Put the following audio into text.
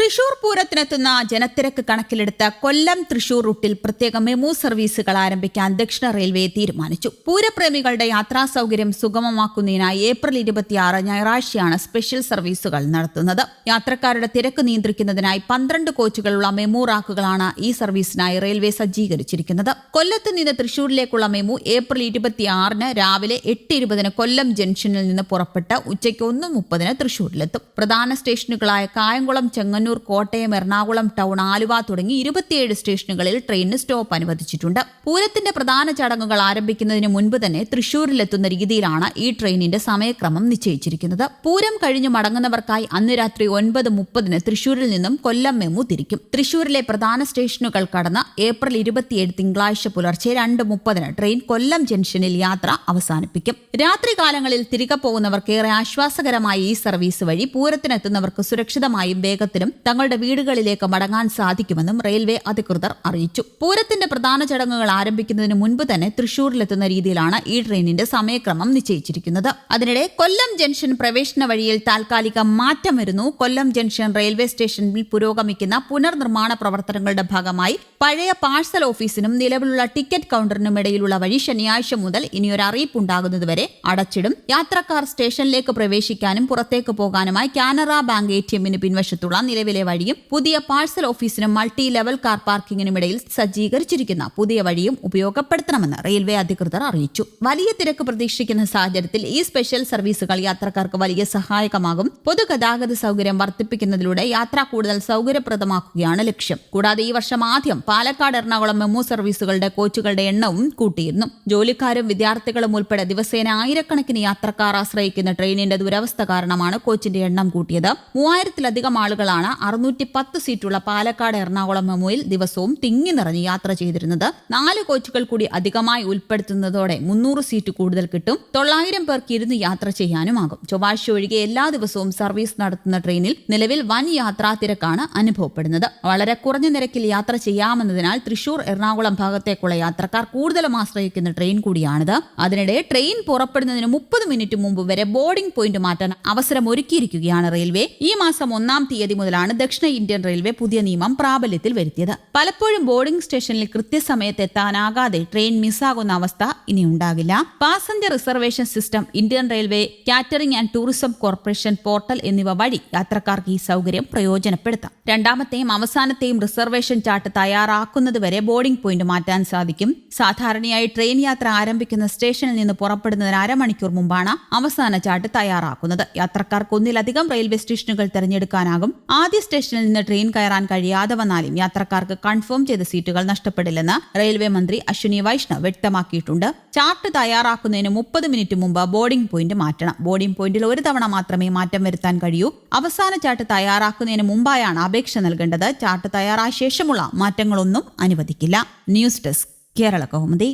തൃശൂർ പൂരത്തിനെത്തുന്ന ജനത്തിരക്ക് കണക്കിലെടുത്ത് കൊല്ലം തൃശൂർ റൂട്ടിൽ പ്രത്യേക മെമു സർവീസുകൾ ആരംഭിക്കാൻ ദക്ഷിണ റെയിൽവേ തീരുമാനിച്ചു. പൂരപ്രേമികളുടെ യാത്രാ സൗകര്യം സുഗമമാക്കുന്നതിനായി ഏപ്രിൽ 26 ഞായറാഴ്ചയാണ് സ്പെഷ്യൽ സർവീസുകൾ നടത്തുന്നത്. യാത്രക്കാരുടെ തിരക്ക് നിയന്ത്രിക്കുന്നതിനായി 12 കോച്ചുകളുള്ള മെമു റാക്കുകളാണ് ഈ സർവീസിനായി റെയിൽവേ സജ്ജീകരിച്ചിരിക്കുന്നത്. കൊല്ലത്ത് നിന്ന് തൃശൂരിലേക്കുള്ള മെമു ഏപ്രിൽ 26 രാവിലെ 8:20 കൊല്ലം ജംഗ്ഷനിൽ നിന്ന് പുറപ്പെട്ട് ഉച്ചയ്ക്ക് 1:30 തൃശൂരിലെത്തും. പ്രധാന സ്റ്റേഷനുകളായ കായംകുളം, ചെങ്ങന്നൂർ, കോട്ടയം, എറണാകുളം ടൗൺ, ആലുവ തുടങ്ങി 27 സ്റ്റേഷനുകളിൽ ട്രെയിനിന് സ്റ്റോപ്പ് അനുവദിച്ചിട്ടുണ്ട്. പൂരത്തിന്റെ പ്രധാന ചടങ്ങുകൾ ആരംഭിക്കുന്നതിന് മുൻപ് തന്നെ തൃശൂരിലെത്തുന്ന രീതിയിലാണ് ഈ ട്രെയിനിന്റെ സമയക്രമം നിശ്ചയിച്ചിരിക്കുന്നത്. പൂരം കഴിഞ്ഞ് മടങ്ങുന്നവർക്കായി അന്ന് രാത്രി 9:30 തൃശൂരിൽ നിന്നും കൊല്ലം മെമു തിരിക്കും. തൃശൂരിലെ പ്രധാന സ്റ്റേഷനുകൾ കടന്ന് ഏപ്രിൽ 27 തിങ്കളാഴ്ച പുലർച്ചെ 2:30 ട്രെയിൻ കൊല്ലം ജംഗ്ഷനിൽ യാത്ര അവസാനിപ്പിക്കും. രാത്രികാലങ്ങളിൽ തിരികെ പോകുന്നവർക്ക് ഏറെ ആശ്വാസകരമായ ഈ സർവീസ് വഴി പൂരത്തിനെത്തുന്നവർക്ക് സുരക്ഷിതമായും വേഗത്തിലും തങ്ങളുടെ വീടുകളിലേക്ക് മടങ്ങാൻ സാധിക്കുമെന്നും റെയിൽവേ അധികൃതർ അറിയിച്ചു. പൂരത്തിന്റെ പ്രധാന ചടങ്ങുകൾ ആരംഭിക്കുന്നതിന് മുൻപ് തന്നെ തൃശൂരിലെത്തുന്ന രീതിയിലാണ് ഈ ട്രെയിനിന്റെ സമയക്രമം നിശ്ചയിച്ചിരിക്കുന്നത്. അതിനിടെ കൊല്ലം ജംഗ്ഷൻ പ്രവേശന വഴിയിൽ താൽക്കാലിക മാറ്റം വരുന്നു. കൊല്ലം ജംഗ്ഷൻ റെയിൽവേ സ്റ്റേഷനിൽ പുരോഗമിക്കുന്ന പുനർനിർമ്മാണ പ്രവർത്തനങ്ങളുടെ ഭാഗമായി പഴയ പാഴ്സൽ ഓഫീസിനും നിലവിലുള്ള ടിക്കറ്റ് കൗണ്ടറിനും ഇടയിലുള്ള വഴി ശനിയാഴ്ച മുതൽ ഇനിയൊരു അറിയിപ്പുണ്ടാകുന്നതുവരെ അടച്ചിടും. യാത്രക്കാർ സ്റ്റേഷനിലേക്ക് പ്രവേശിക്കാനും പുറത്തേക്ക് പോകാനുമായി കാനറ ബാങ്ക് ATMന് പിൻവശത്തുള്ള നിലവിലെ വഴിയും പുതിയ പാഴ്സൽ ഓഫീസിനും മൾട്ടി ലെവൽ കാർ പാർക്കിംഗിനും ഇടയിൽ സജ്ജീകരിച്ചിരിക്കുന്ന പുതിയ വഴിയും ഉപയോഗപ്പെടുത്തണമെന്ന് റെയിൽവേ അധികൃതർ അറിയിച്ചു. വലിയ തിരക്ക് പ്രതീക്ഷിക്കുന്ന സാഹചര്യത്തിൽ ഈ സ്പെഷ്യൽ സർവീസുകൾ യാത്രക്കാർക്ക് വലിയ സഹായകമാകും. പൊതുഗതാഗത സൗകര്യം വർദ്ധിപ്പിക്കുന്നതിലൂടെ യാത്ര കൂടുതൽ സൗകര്യപ്രദമാക്കുകയാണ് ലക്ഷ്യം. കൂടാതെ ഈ വർഷം ആദ്യം പാലക്കാട്, എറണാകുളം മെമു സർവീസുകളുടെ കോച്ചുകളുടെ എണ്ണവും കൂട്ടിയിരുന്നു. ജോലിക്കാരും വിദ്യാർത്ഥികളും ഉൾപ്പെടെ ദിവസേന ആയിരക്കണക്കിന് യാത്രക്കാർ ആശ്രയിക്കുന്ന ട്രെയിനിന്റെ ദുരവസ്ഥ കാരണമാണ് കോച്ചിന്റെ എണ്ണം കൂട്ടിയത്. 3000-ലധികം ആളുകളാണ് 610 സീറ്റുള്ള പാലക്കാട്, എറണാകുളം മെമുവിൽ ദിവസവും തിങ്ങി നിറഞ്ഞ് യാത്ര ചെയ്തിരുന്നത്. 4 കോച്ചുകൾ കൂടി അധികമായി ഉൾപ്പെടുത്തുന്നതോടെ 300 സീറ്റ് കൂടുതൽ കിട്ടും. 900 പേർക്ക് ഇരുന്ന് യാത്ര ചെയ്യാനുമാകും. ചൊവ്വാഴ്ച ഒഴികെ എല്ലാ ദിവസവും സർവീസ് നടത്തുന്ന ട്രെയിനിൽ നിലവിൽ വൻ യാത്രാ തിരക്കാണ് അനുഭവപ്പെടുന്നത്. വളരെ കുറഞ്ഞ നിരക്കിൽ യാത്ര ചെയ്യാമെന്നതിനാൽ തൃശൂർ, എറണാകുളം ഭാഗത്തേക്കുള്ള യാത്രക്കാർ കൂടുതലും ആശ്രയിക്കുന്ന ട്രെയിൻ കൂടിയാണിത്. അതിനിടെ ട്രെയിൻ പുറപ്പെടുന്നതിന് 30 മിനിറ്റ് മുമ്പ് വരെ ബോർഡിംഗ് പോയിന്റ് മാറ്റാൻ അവസരം ഒരുക്കിയിരിക്കുകയാണ് റെയിൽവേ. ഈ മാസം 1-ാം തീയതി മുതലാണ് ദക്ഷിണ ഇന്ത്യൻ റെയിൽവേ പുതിയ നിയമം പ്രാബല്യത്തിൽ വരുത്തിയത്. പലപ്പോഴും ബോർഡിംഗ് സ്റ്റേഷനിൽ കൃത്യസമയത്ത് എത്താനാകാതെ ട്രെയിൻ മിസ്സാകുന്ന അവസ്ഥ ഇനി ഉണ്ടാകില്ല. Passenger reservation system, Indian railway catering and tourism corporation portal എന്നിവ വഴി യാത്രക്കാർക്ക് ഈ സൗകര്യം പ്രയോജനപ്പെടുത്താം. രണ്ടാമത്തെയും അവസാനത്തെയും റിസർവേഷൻ ചാർട്ട് തയ്യാറാക്കുന്നതുവരെ ബോർഡിംഗ് പോയിന്റ് മാറ്റാൻ സാധിക്കും. സാധാരണയായി ട്രെയിൻ യാത്ര ആരംഭിക്കുന്ന സ്റ്റേഷനിൽ നിന്ന് പുറപ്പെടുന്നതിന് അരമണിക്കൂർ മുമ്പാണ് അവസാന ചാർട്ട് തയ്യാറാക്കുന്നത്. യാത്രക്കാർക്ക് ഒന്നിലധികം റെയിൽവേ സ്റ്റേഷനുകൾ തിരഞ്ഞെടുക്കാനാകും. ആദ്യ സ്റ്റേഷനിൽ നിന്ന് ട്രെയിൻ കയറാൻ കഴിയാതെ വന്നാലും യാത്രക്കാർക്ക് കൺഫേം ചെയ്ത സീറ്റുകൾ നഷ്ടപ്പെടില്ലെന്ന് റെയിൽവേ മന്ത്രി അശ്വിനി വൈഷ്ണവ് വ്യക്തമാക്കിയിട്ടുണ്ട്. ചാർട്ട് തയ്യാറാക്കുന്നതിന് 30 മിനിറ്റ് മുമ്പ് ബോർഡിംഗ് പോയിന്റ് മാറ്റണം. ബോർഡിംഗ് പോയിന്റിൽ ഒരു തവണ മാത്രമേ മാറ്റം വരുത്താൻ കഴിയൂ. അവസാന ചാർട്ട് തയ്യാറാക്കുന്നതിന് മുമ്പായാണ് അപേക്ഷ നൽകേണ്ടത്. ചാർട്ട് തയ്യാറായ ശേഷമുള്ള മാറ്റങ്ങളൊന്നും അനുവദിക്കില്ല. News desk, Kerala Kaumudi.